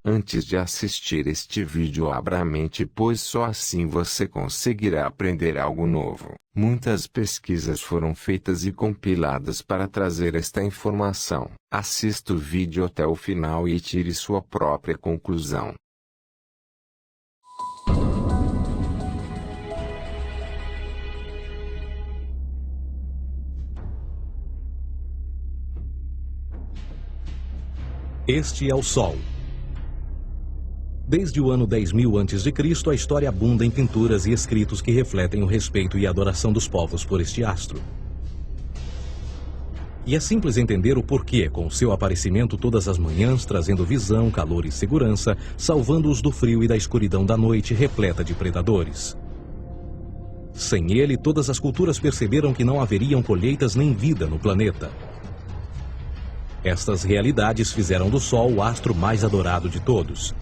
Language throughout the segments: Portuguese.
Antes de assistir este vídeo, abra a mente, pois só assim você conseguirá aprender algo novo. Muitas pesquisas foram feitas e compiladas para trazer esta informação. Assista o vídeo até o final e tire sua própria conclusão. Este é o Sol. Desde o ano 10.000 a.C., a história abunda em pinturas e escritos que refletem o respeito e a adoração dos povos por este astro. E é simples entender o porquê, com seu aparecimento todas as manhãs, trazendo visão, calor e segurança, salvando-os do frio e da escuridão da noite repleta de predadores. Sem ele, todas as culturas perceberam que não haveriam colheitas nem vida no planeta. Estas realidades fizeram do Sol o astro mais adorado de todos.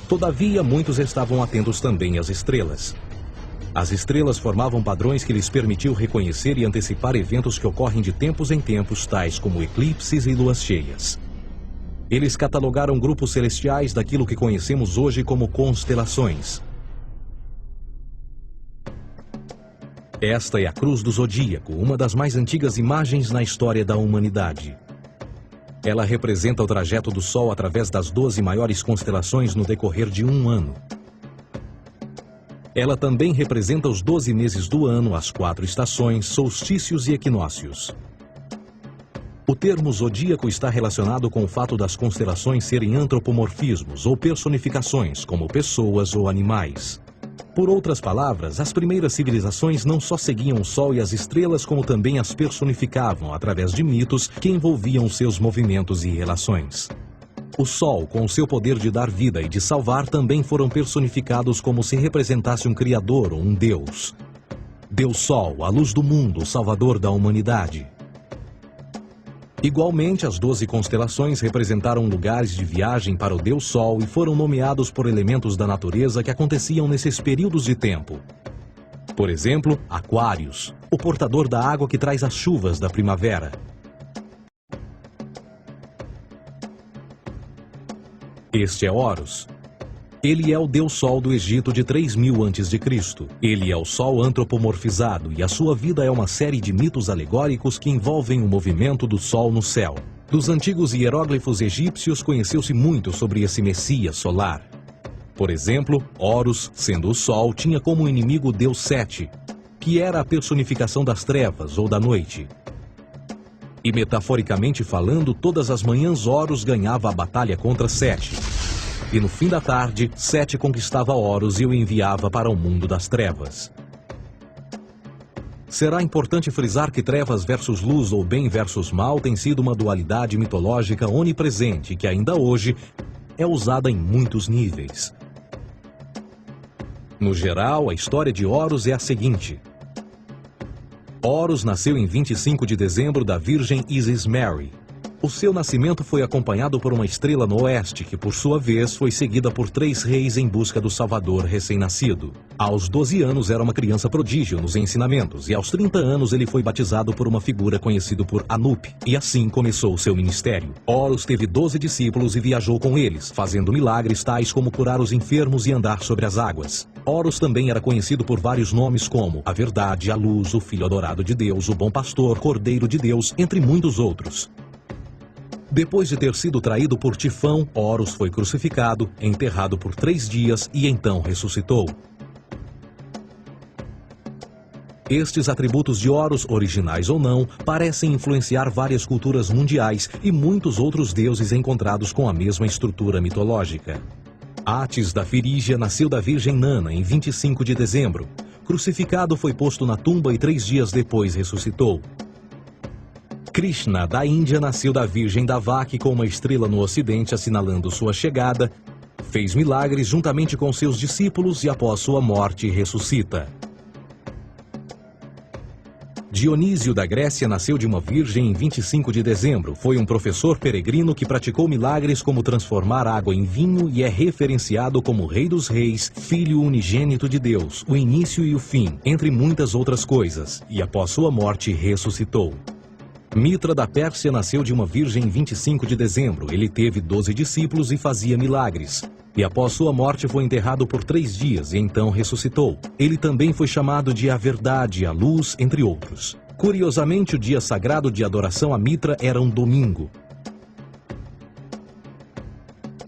Todavia, muitos estavam atentos também às estrelas. As estrelas formavam padrões que lhes permitiam reconhecer e antecipar eventos que ocorrem de tempos em tempos, tais como eclipses e luas cheias. Eles catalogaram grupos celestiais daquilo que conhecemos hoje como constelações. Esta é a Cruz do Zodíaco, uma das mais antigas imagens na história da humanidade. Ela representa o trajeto do Sol através das 12 maiores constelações no decorrer de um ano. Ela também representa os 12 meses do ano, as 4 estações, solstícios e equinócios. O termo zodíaco está relacionado com o fato das constelações serem antropomorfismos ou personificações, como pessoas ou animais. Por outras palavras, as primeiras civilizações não só seguiam o Sol e as estrelas, como também as personificavam através de mitos que envolviam seus movimentos e relações. O Sol, com seu poder de dar vida e de salvar, também foram personificados como se representasse um criador ou um deus. Deus Sol, a luz do mundo, o salvador da humanidade. Igualmente, as 12 constelações representaram lugares de viagem para o Deus Sol e foram nomeados por elementos da natureza que aconteciam nesses períodos de tempo. Por exemplo, Aquários, o portador da água que traz as chuvas da primavera. Este é Horus. Ele é o Deus Sol do Egito de 3.000 a.C. Ele é o Sol antropomorfizado e a sua vida é uma série de mitos alegóricos que envolvem o movimento do Sol no céu. Dos antigos hieróglifos egípcios conheceu-se muito sobre esse Messias solar. Por exemplo, Horus, sendo o Sol, tinha como inimigo o Deus Sete, que era a personificação das trevas ou da noite. E metaforicamente falando, todas as manhãs Horus ganhava a batalha contra Sete. E no fim da tarde, Sete conquistava Horus e o enviava para o mundo das trevas. Será importante frisar que trevas versus luz ou bem versus mal tem sido uma dualidade mitológica onipresente que ainda hoje é usada em muitos níveis. No geral, a história de Horus é a seguinte. Horus nasceu em 25 de dezembro da Virgem Isis Mary. O seu nascimento foi acompanhado por uma estrela no oeste, que por sua vez foi seguida por 3 reis em busca do Salvador recém-nascido. Aos 12 anos era uma criança prodígio nos ensinamentos, e aos 30 anos ele foi batizado por uma figura conhecida por Anup, e assim começou seu ministério. Horus teve 12 discípulos e viajou com eles, fazendo milagres tais como curar os enfermos e andar sobre as águas. Horus também era conhecido por vários nomes como a Verdade, a Luz, o Filho Adorado de Deus, o Bom Pastor, Cordeiro de Deus, entre muitos outros. Depois de ter sido traído por Tifão, Horus foi crucificado, enterrado por 3 dias e então ressuscitou. Estes atributos de Horus, originais ou não, parecem influenciar várias culturas mundiais e muitos outros deuses encontrados com a mesma estrutura mitológica. Atis da Firígia nasceu da Virgem Nana em 25 de dezembro. Crucificado, foi posto na tumba e 3 dias depois ressuscitou. Krishna, da Índia, nasceu da Virgem Davaki com uma estrela no ocidente assinalando sua chegada, fez milagres juntamente com seus discípulos e após sua morte ressuscita. Dionísio da Grécia nasceu de uma virgem em 25 de dezembro. Foi um professor peregrino que praticou milagres como transformar água em vinho e é referenciado como Rei dos Reis, Filho unigênito de Deus, o início e o fim, entre muitas outras coisas, e após sua morte ressuscitou. Mitra da Pérsia nasceu de uma virgem em 25 de dezembro. Ele teve 12 discípulos e fazia milagres. E após sua morte foi enterrado por 3 dias e então ressuscitou. Ele também foi chamado de a Verdade, a Luz, entre outros. Curiosamente, o dia sagrado de adoração a Mitra era um domingo.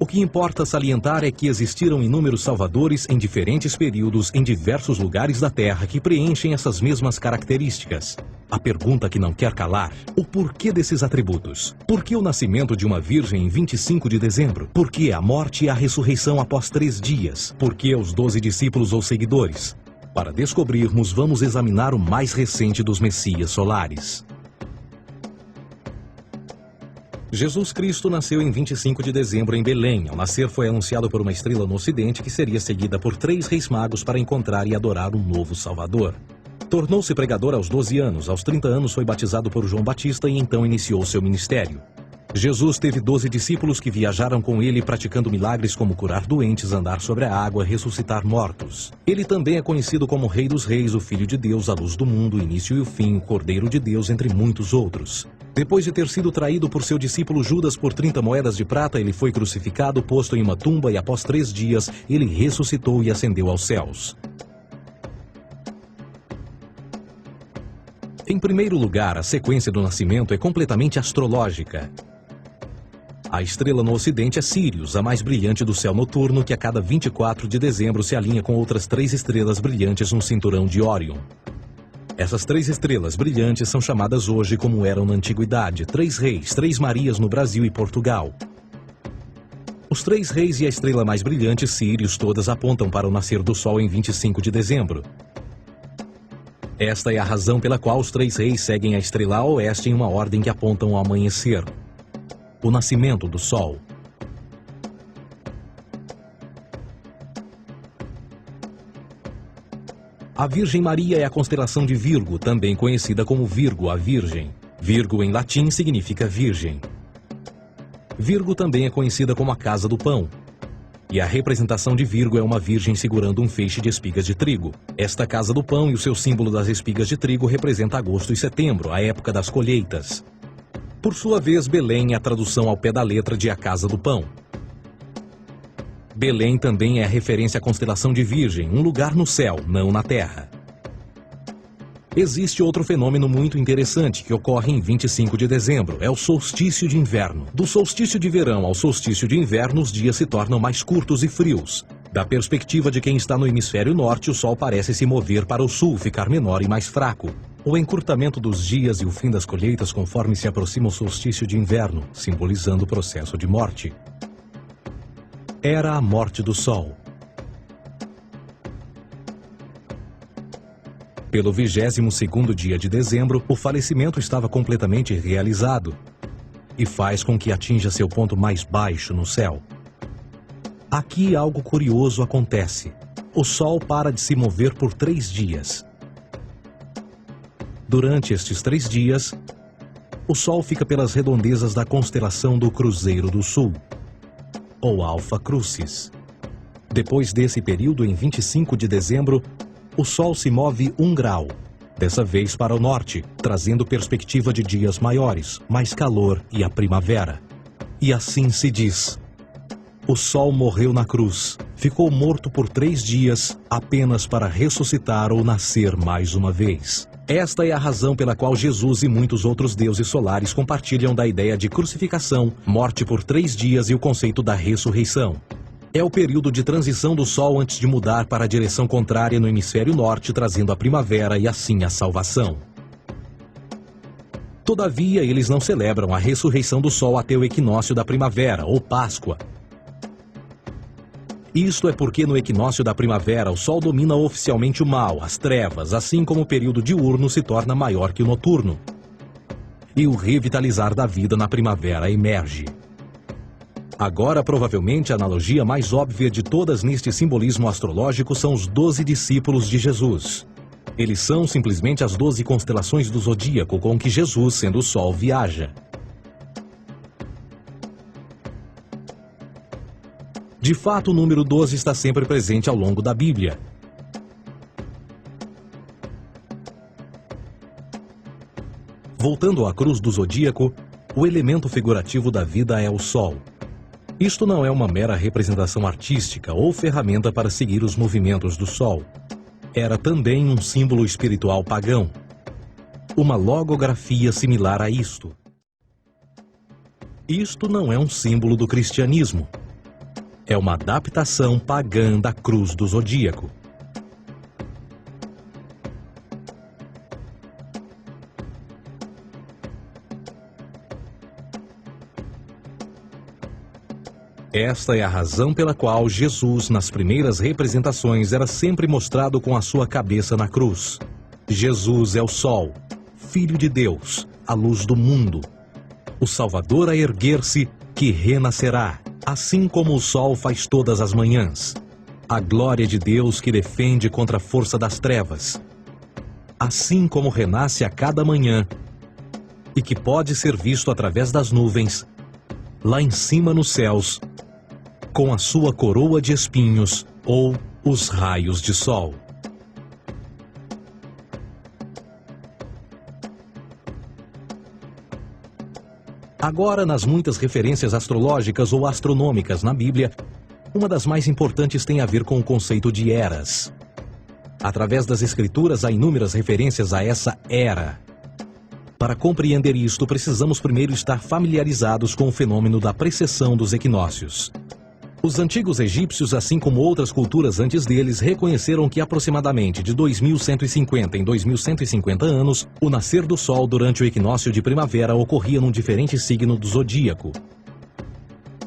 O que importa salientar é que existiram inúmeros salvadores em diferentes períodos em diversos lugares da Terra que preenchem essas mesmas características. A pergunta que não quer calar: o porquê desses atributos? Por que o nascimento de uma virgem em 25 de dezembro? Por que a morte e a ressurreição após 3 dias? Por que os 12 discípulos ou seguidores? Para descobrirmos, vamos examinar o mais recente dos Messias solares. Jesus Cristo nasceu em 25 de dezembro em Belém. Ao nascer foi anunciado por uma estrela no ocidente que seria seguida por 3 reis magos para encontrar e adorar um novo Salvador. Tornou-se pregador aos 12 anos. Aos 30 anos foi batizado por João Batista e então iniciou seu ministério. Jesus teve 12 discípulos que viajaram com ele praticando milagres como curar doentes, andar sobre a água, ressuscitar mortos. Ele também é conhecido como Rei dos Reis, o Filho de Deus, a luz do mundo, o início e o fim, o Cordeiro de Deus, entre muitos outros. Depois de ter sido traído por seu discípulo Judas por 30 moedas de prata, ele foi crucificado, posto em uma tumba e após 3 dias ele ressuscitou e ascendeu aos céus. Em primeiro lugar, a sequência do nascimento é completamente astrológica. A estrela no ocidente é Sírius, a mais brilhante do céu noturno, que a cada 24 de dezembro se alinha com outras 3 estrelas brilhantes no cinturão de Órion. Essas 3 estrelas brilhantes são chamadas hoje, como eram na antiguidade, 3 reis, 3 Marias no Brasil e Portugal. Os 3 reis e a estrela mais brilhante, Sírius, todas apontam para o nascer do Sol em 25 de dezembro. Esta é a razão pela qual os 3 reis seguem a estrela a oeste em uma ordem que apontam ao amanhecer. O nascimento do Sol. A Virgem Maria é a constelação de Virgo, também conhecida como Virgo, a Virgem. Virgo em latim significa virgem. Virgo também é conhecida como a casa do pão. E a representação de Virgo é uma virgem segurando um feixe de espigas de trigo. Esta casa do pão e o seu símbolo das espigas de trigo representa agosto e setembro, a época das colheitas. Por sua vez, Belém é a tradução ao pé da letra de a casa do pão. Belém também é a referência à constelação de Virgem, um lugar no céu, não na terra. Existe outro fenômeno muito interessante que ocorre em 25 de dezembro, é o solstício de inverno. Do solstício de verão ao solstício de inverno, os dias se tornam mais curtos e frios. Da perspectiva de quem está no hemisfério norte, o sol parece se mover para o sul, ficar menor e mais fraco. O encurtamento dos dias e o fim das colheitas conforme se aproxima o solstício de inverno, simbolizando o processo de morte. Era a morte do Sol. Pelo 22º dia de dezembro, o falecimento estava completamente realizado e faz com que atinja seu ponto mais baixo no céu. Aqui algo curioso acontece. O Sol para de se mover por 3 dias. Durante estes 3 dias, o Sol fica pelas redondezas da constelação do Cruzeiro do Sul, ou Alfa Crucis. Depois desse período, em 25 de dezembro, o Sol se move 1 grau, dessa vez para o norte, trazendo perspectiva de dias maiores, mais calor e a primavera. E assim se diz: o Sol morreu na cruz, ficou morto por 3 dias, apenas para ressuscitar ou nascer mais uma vez. Esta é a razão pela qual Jesus e muitos outros deuses solares compartilham da ideia de crucificação, morte por 3 dias e o conceito da ressurreição. É o período de transição do Sol antes de mudar para a direção contrária no hemisfério norte, trazendo a primavera e assim a salvação. Todavia, eles não celebram a ressurreição do Sol até o equinócio da primavera, ou Páscoa. Isto é porque no equinócio da primavera o Sol domina oficialmente o mal, as trevas, assim como o período diurno se torna maior que o noturno. E o revitalizar da vida na primavera emerge. Agora, provavelmente, a analogia mais óbvia de todas neste simbolismo astrológico são os 12 discípulos de Jesus. Eles são simplesmente as 12 constelações do zodíaco com que Jesus, sendo o Sol, viaja. De fato, o número 12 está sempre presente ao longo da Bíblia. Voltando à cruz do zodíaco, o elemento figurativo da vida é o Sol. Isto não é uma mera representação artística ou ferramenta para seguir os movimentos do Sol. Era também um símbolo espiritual pagão. Uma logografia similar a isto. Isto não é um símbolo do cristianismo. É uma adaptação pagã da cruz do zodíaco. Esta é a razão pela qual Jesus, nas primeiras representações, era sempre mostrado com a sua cabeça na cruz. Jesus é o Sol, Filho de Deus, a luz do mundo. O Salvador a erguer-se, que renascerá, assim como o Sol faz todas as manhãs. A glória de Deus que defende contra a força das trevas. Assim como renasce a cada manhã, e que pode ser visto através das nuvens, lá em cima nos céus, com a sua coroa de espinhos ou os raios de sol. Agora, nas muitas referências astrológicas ou astronômicas na Bíblia, uma das mais importantes tem a ver com o conceito de eras. Através das Escrituras há inúmeras referências a essa era. Para compreender isto, precisamos primeiro estar familiarizados com o fenômeno da precessão dos equinócios. Os antigos egípcios, assim como outras culturas antes deles, reconheceram que aproximadamente de 2150 em 2150 anos, o nascer do Sol durante o equinócio de primavera ocorria num diferente signo do zodíaco.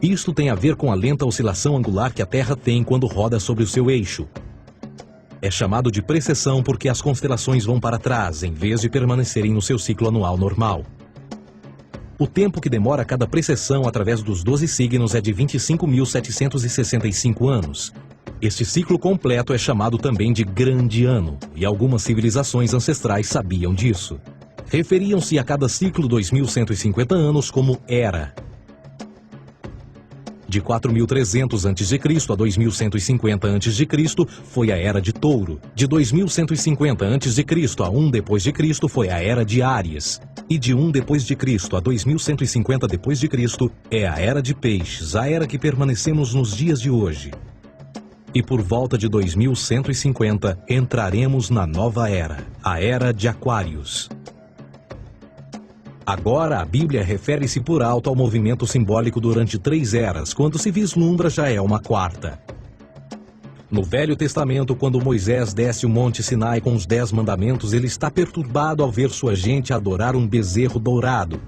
Isto tem a ver com a lenta oscilação angular que a Terra tem quando roda sobre o seu eixo. É chamado de precessão porque as constelações vão para trás, em vez de permanecerem no seu ciclo anual normal. O tempo que demora cada precessão através dos 12 signos é de 25.765 anos. Este ciclo completo é chamado também de Grande Ano, e algumas civilizações ancestrais sabiam disso. Referiam-se a cada ciclo 2.150 anos como Era. De 4.300 a.C. a 2.150 a.C. foi a Era de Touro. De 2.150 a.C. a 1 d.C. foi a Era de Áries. E de 1 d.C. a 2.150 d.C. é a Era de Peixes, a era que permanecemos nos dias de hoje. E por volta de 2150 entraremos na nova era, a Era de Aquários. Agora, a Bíblia refere-se por alto ao movimento simbólico durante 3 eras, quando se vislumbra já é uma quarta. No Velho Testamento, quando Moisés desce o Monte Sinai com os 10 mandamentos, ele está perturbado ao ver sua gente adorar um bezerro dourado.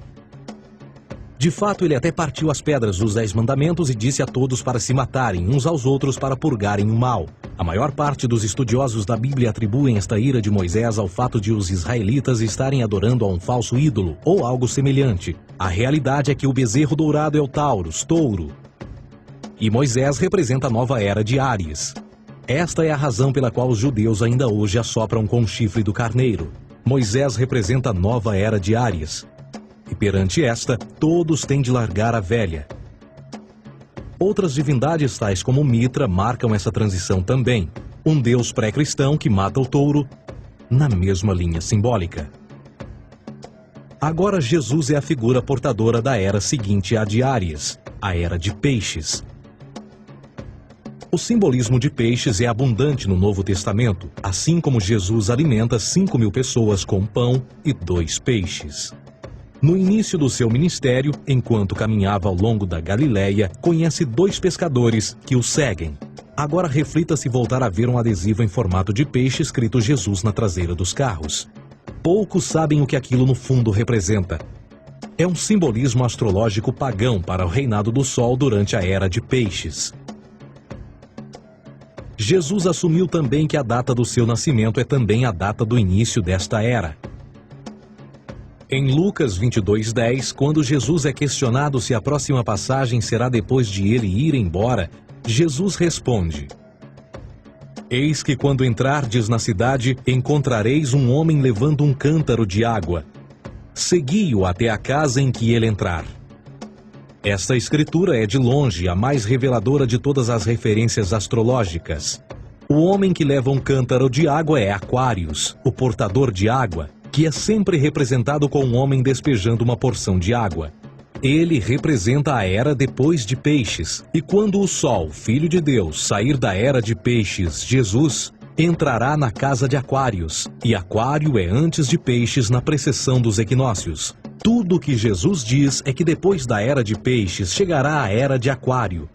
De fato, ele até partiu as pedras dos 10 mandamentos e disse a todos para se matarem uns aos outros para purgarem o mal. A maior parte dos estudiosos da Bíblia atribuem esta ira de Moisés ao fato de os israelitas estarem adorando a um falso ídolo ou algo semelhante. A realidade é que o bezerro dourado é o Taurus, touro. E Moisés representa a nova era de Áries. Esta é a razão pela qual os judeus ainda hoje assopram com o chifre do carneiro. Moisés representa a nova era de Áries. E perante esta, todos têm de largar a velha. Outras divindades, tais como Mitra, marcam essa transição também. Um deus pré-cristão que mata o touro, na mesma linha simbólica. Agora Jesus é a figura portadora da era seguinte à de Áries, a Era de Peixes. O simbolismo de peixes é abundante no Novo Testamento, assim como Jesus alimenta 5.000 pessoas com pão e 2 peixes. No início do seu ministério, enquanto caminhava ao longo da Galileia, conhece 2 pescadores que o seguem. Agora reflita-se voltar a ver um adesivo em formato de peixe escrito Jesus na traseira dos carros. Poucos sabem o que aquilo no fundo representa. É um simbolismo astrológico pagão para o reinado do Sol durante a Era de Peixes. Jesus assumiu também que a data do seu nascimento é também a data do início desta era. Em Lucas 22:10, quando Jesus é questionado se a próxima passagem será depois de ele ir embora, Jesus responde: Eis que quando entrardes na cidade, encontrareis um homem levando um cântaro de água. Segui-o até a casa em que ele entrar. Esta escritura é de longe a mais reveladora de todas as referências astrológicas. O homem que leva um cântaro de água é Aquários, o portador de água, que é sempre representado com um homem despejando uma porção de água. Ele representa a era depois de peixes, e quando o Sol, Filho de Deus, sair da era de peixes, Jesus, entrará na casa de Aquários, e Aquário é antes de peixes na precessão dos equinócios. Tudo o que Jesus diz é que depois da era de peixes chegará a era de Aquário.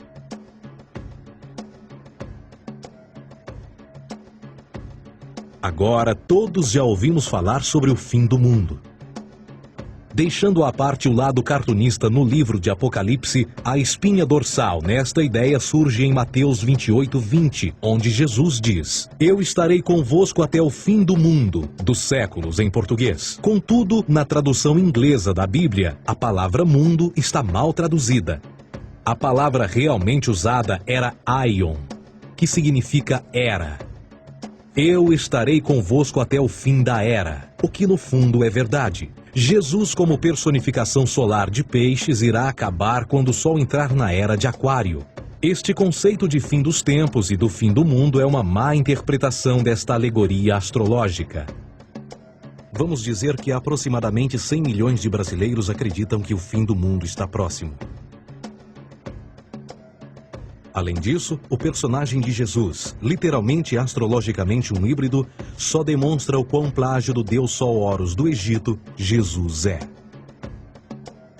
Agora todos já ouvimos falar sobre o fim do mundo. Deixando à parte o lado cartunista no livro de Apocalipse, a espinha dorsal nesta ideia surge em Mateus 28:20, onde Jesus diz: Eu estarei convosco até o fim do mundo, dos séculos em português. Contudo, na tradução inglesa da Bíblia, a palavra mundo está mal traduzida. A palavra realmente usada era aion, que significa era. Eu estarei convosco até o fim da era, o que no fundo é verdade. Jesus, como personificação solar de peixes, irá acabar quando o Sol entrar na era de Aquário. Este conceito de fim dos tempos e do fim do mundo é uma má interpretação desta alegoria astrológica. Vamos dizer que aproximadamente 100 milhões de brasileiros acreditam que o fim do mundo está próximo. Além disso, o personagem de Jesus, literalmente e astrologicamente um híbrido, só demonstra o quão plágio do deus Sol Horus do Egito, Jesus é.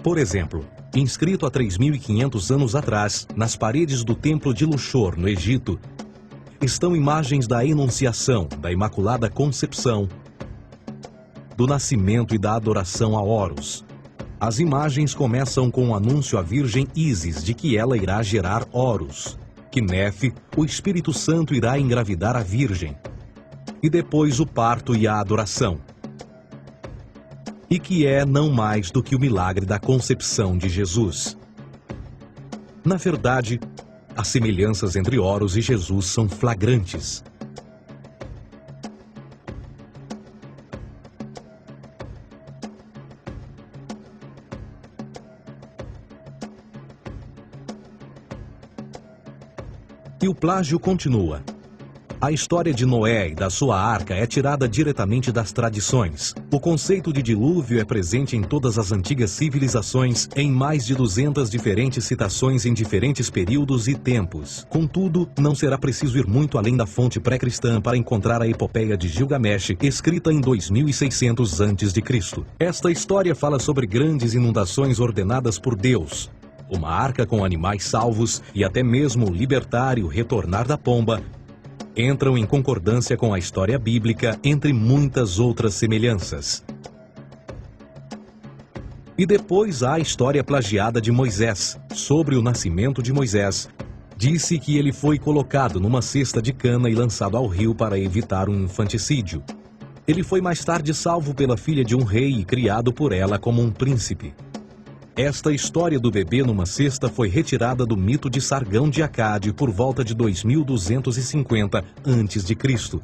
Por exemplo, inscrito há 3.500 anos atrás, nas paredes do templo de Luxor, no Egito, estão imagens da Enunciação, da Imaculada Concepção, do nascimento e da adoração a Horus. As imagens começam com o anúncio à Virgem Ísis de que ela irá gerar Horus, que Nefe, o Espírito Santo, irá engravidar a Virgem, e depois o parto e a adoração, e que é não mais do que o milagre da concepção de Jesus. Na verdade, as semelhanças entre Horus e Jesus são flagrantes. E o plágio continua. A história de Noé e da sua arca é tirada diretamente das tradições. O conceito de dilúvio é presente em todas as antigas civilizações, em mais de 200 diferentes citações em diferentes períodos e tempos. Contudo, não será preciso ir muito além da fonte pré-cristã para encontrar a epopeia de Gilgamesh, escrita em 2600 a.C. Esta história fala sobre grandes inundações ordenadas por Deus, uma arca com animais salvos e até mesmo o libertário retornar da pomba, entram em concordância com a história bíblica, entre muitas outras semelhanças. E depois há a história plagiada de Moisés. Sobre o nascimento de Moisés, disse que ele foi colocado numa cesta de cana e lançado ao rio para evitar um infanticídio. Ele foi mais tarde salvo pela filha de um rei e criado por ela como um príncipe. Esta história do bebê numa cesta foi retirada do mito de Sargão de Acade por volta de 2250 a.C.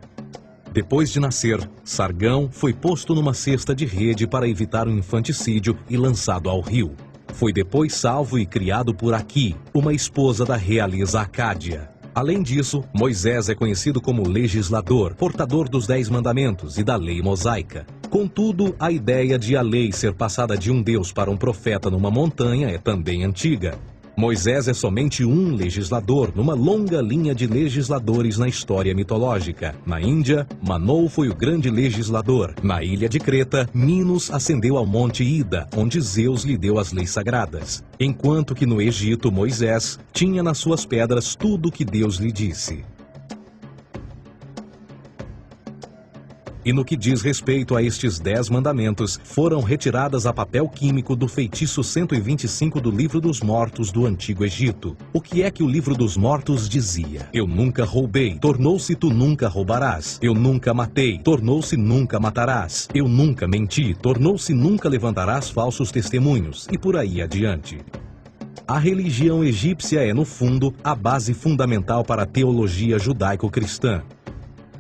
Depois de nascer, Sargão foi posto numa cesta de rede para evitar um infanticídio e lançado ao rio. Foi depois salvo e criado por Aqui, uma esposa da realeza Acádia. Além disso, Moisés é conhecido como legislador, portador dos 10 mandamentos e da lei mosaica. Contudo, a ideia de a lei ser passada de um deus para um profeta numa montanha é também antiga. Moisés é somente um legislador numa longa linha de legisladores na história mitológica. Na Índia, Manou foi o grande legislador. Na ilha de Creta, Minos ascendeu ao monte Ida, onde Zeus lhe deu as leis sagradas. Enquanto que no Egito, Moisés tinha nas suas pedras tudo o que Deus lhe disse. E no que diz respeito a estes 10 mandamentos, foram retiradas a papel químico do feitiço 125 do Livro dos Mortos do Antigo Egito. O que é que o Livro dos Mortos dizia? Eu nunca roubei, tornou-se tu nunca roubarás. Eu nunca matei, tornou-se nunca matarás. Eu nunca menti, tornou-se nunca levantarás falsos testemunhos, e por aí adiante. A religião egípcia é, no fundo, a base fundamental para a teologia judaico-cristã.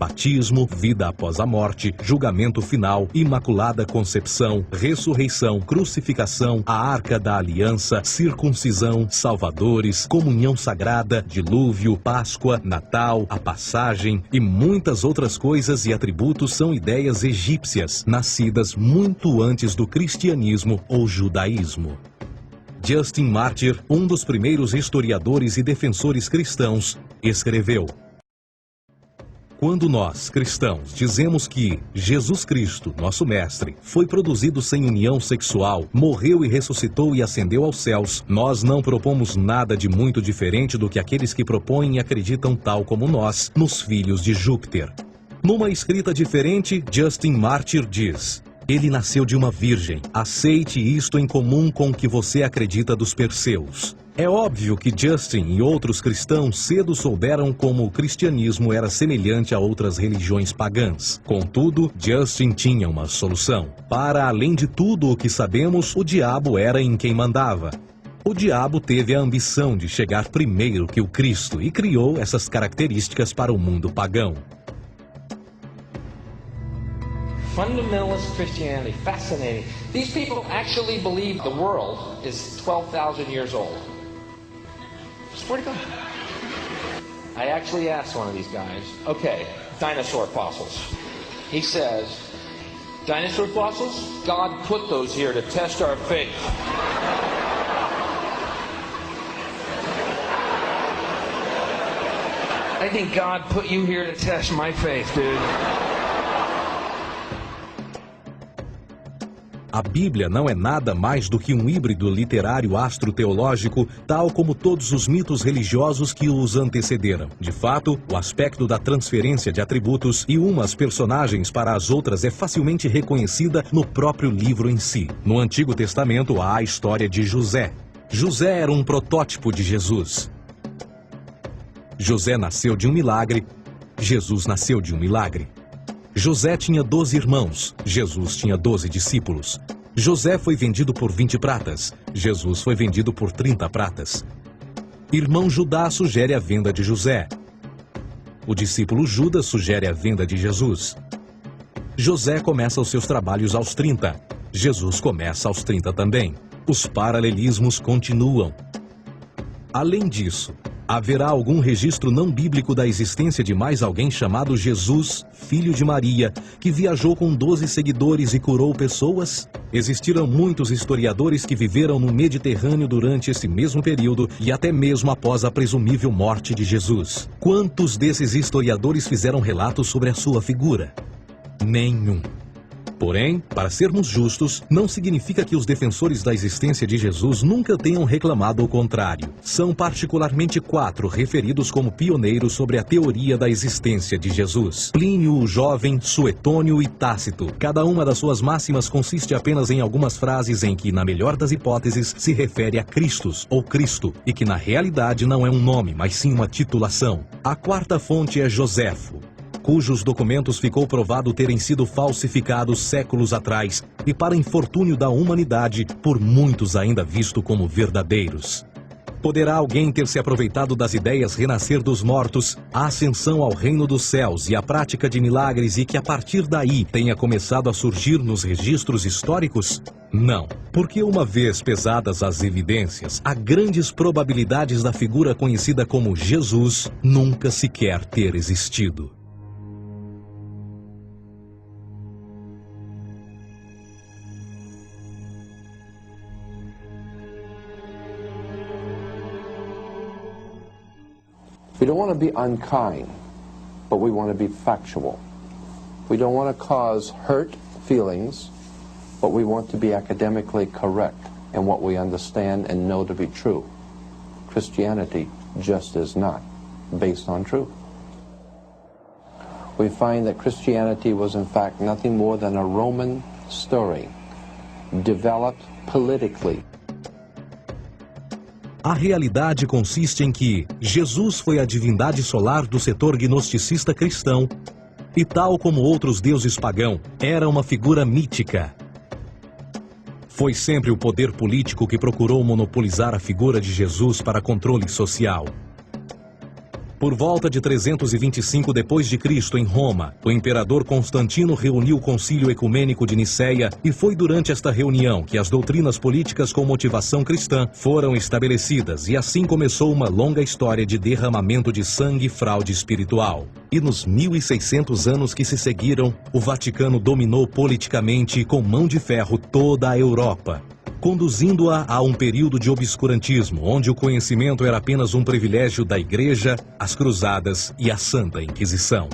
batismo, vida após a morte, julgamento final, imaculada concepção, ressurreição, crucificação, a arca da aliança, circuncisão, salvadores, comunhão sagrada, dilúvio, Páscoa, Natal, a passagem e muitas outras coisas e atributos são ideias egípcias, nascidas muito antes do cristianismo ou judaísmo. Justin Martyr, um dos primeiros historiadores e defensores cristãos, escreveu: quando nós, cristãos, dizemos que Jesus Cristo, nosso Mestre, foi produzido sem união sexual, morreu e ressuscitou e ascendeu aos céus, nós não propomos nada de muito diferente do que aqueles que propõem e acreditam tal como nós, nos filhos de Júpiter. Numa escrita diferente, Justin Martyr diz: ele nasceu de uma virgem. Aceite isto em comum com o que você acredita dos Perseus. É óbvio que Justin e outros cristãos cedo souberam como o cristianismo era semelhante a outras religiões pagãs. Contudo, Justin tinha uma solução. Para além de tudo o que sabemos, o diabo era em quem mandava. O diabo teve a ambição de chegar primeiro que o Cristo e criou essas características para o mundo pagão. Fundamentalist Christianity, fascinating. These people actually believe the world is 12,000 years old. Swear to God. I actually asked one of these guys, okay, dinosaur fossils. He says, dinosaur fossils? God put those here to test our faith. I think God put you here to test my faith, dude. A Bíblia não é nada mais do que um híbrido literário astro-teológico, tal como todos os mitos religiosos que os antecederam. De fato, o aspecto da transferência de atributos e umas personagens para as outras é facilmente reconhecida no próprio livro em si. No Antigo Testamento há a história de José. José era um protótipo de Jesus. José nasceu de um milagre, Jesus nasceu de um milagre. José tinha 12 irmãos, Jesus tinha 12 discípulos. José foi vendido por 20 pratas, Jesus foi vendido por 30 pratas. Irmão Judá sugere a venda de José. O discípulo Judas sugere a venda de Jesus. José começa os seus trabalhos aos 30, Jesus começa aos 30 também. Os paralelismos continuam. Além disso, haverá algum registro não bíblico da existência de mais alguém chamado Jesus, filho de Maria, que viajou com 12 seguidores e curou pessoas? Existiram muitos historiadores que viveram no Mediterrâneo durante esse mesmo período e até mesmo após a presumível morte de Jesus. Quantos desses historiadores fizeram relatos sobre a sua figura? Nenhum. Porém, para sermos justos, não significa que os defensores da existência de Jesus nunca tenham reclamado o contrário. São particularmente 4 referidos como pioneiros sobre a teoria da existência de Jesus: Plínio o Jovem, Suetônio e Tácito. Cada uma das suas máximas consiste apenas em algumas frases em que, na melhor das hipóteses, se refere a Christus ou Cristo, e que na realidade não é um nome, mas sim uma titulação. A 4ª fonte é Joséfo, cujos documentos ficou provado terem sido falsificados séculos atrás e, para infortúnio da humanidade, por muitos ainda visto como verdadeiros. Poderá alguém ter se aproveitado das ideias renascer dos mortos, a ascensão ao reino dos céus e a prática de milagres e que a partir daí tenha começado a surgir nos registros históricos? Não, porque uma vez pesadas as evidências, há grandes probabilidades da figura conhecida como Jesus nunca sequer ter existido. We don't want to be unkind, but we want to be factual. We don't want to cause hurt feelings, but we want to be academically correct in what we understand and know to be true. Christianity just is not based on truth. We find that Christianity was in fact nothing more than a Roman story, developed politically. A realidade consiste em que Jesus foi a divindade solar do setor gnosticista cristão e, tal como outros deuses pagãos, era uma figura mítica. Foi sempre o poder político que procurou monopolizar a figura de Jesus para controle social. Por volta de 325 d.C., em Roma, o imperador Constantino reuniu o Concílio Ecumênico de Nicéia e foi durante esta reunião que as doutrinas políticas com motivação cristã foram estabelecidas e assim começou uma longa história de derramamento de sangue e fraude espiritual. E nos 1600 anos que se seguiram, o Vaticano dominou politicamente e com mão de ferro toda a Europa, conduzindo-a a um período de obscurantismo, onde o conhecimento era apenas um privilégio da Igreja, as Cruzadas e a Santa Inquisição.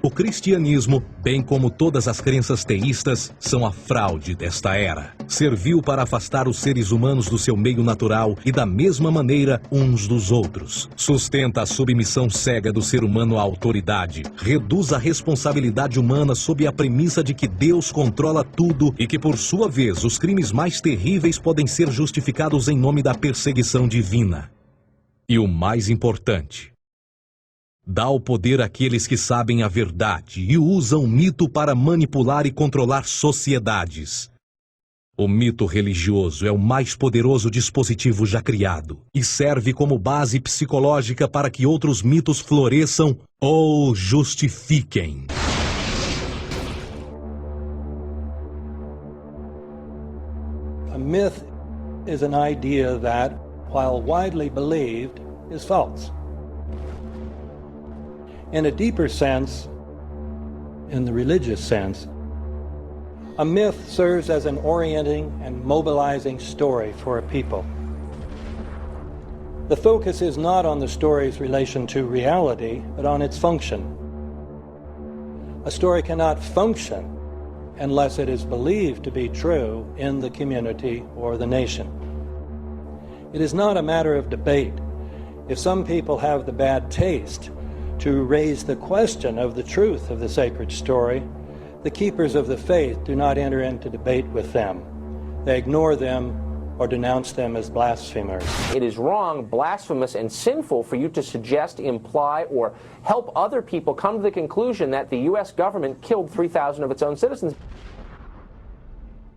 O cristianismo, bem como todas as crenças teístas, são a fraude desta era. Serviu para afastar os seres humanos do seu meio natural e da mesma maneira uns dos outros. Sustenta a submissão cega do ser humano à autoridade. Reduz a responsabilidade humana sob a premissa de que Deus controla tudo e que, por sua vez, os crimes mais terríveis podem ser justificados em nome da perseguição divina. E o mais importante, dá o poder àqueles que sabem a verdade e usam o mito para manipular e controlar sociedades. O mito religioso é o mais poderoso dispositivo já criado e serve como base psicológica para que outros mitos floresçam ou justifiquem. A myth is an idea that, while widely believed, is false. In a deeper sense, in the religious sense, a myth serves as an orienting and mobilizing story for a people. The focus is not on the story's relation to reality, but on its function. A story cannot function unless it is believed to be true in the community or the nation. It is not a matter of debate. If some people have the bad taste to raise the question of the truth of the sacred story, the keepers of the faith do not enter into debate with them. They ignore them or denounce them as blasphemers. It is wrong, blasphemous, and sinful for you to suggest, imply, or help other people come to the conclusion that the U.S. government killed 3,000 of its own citizens.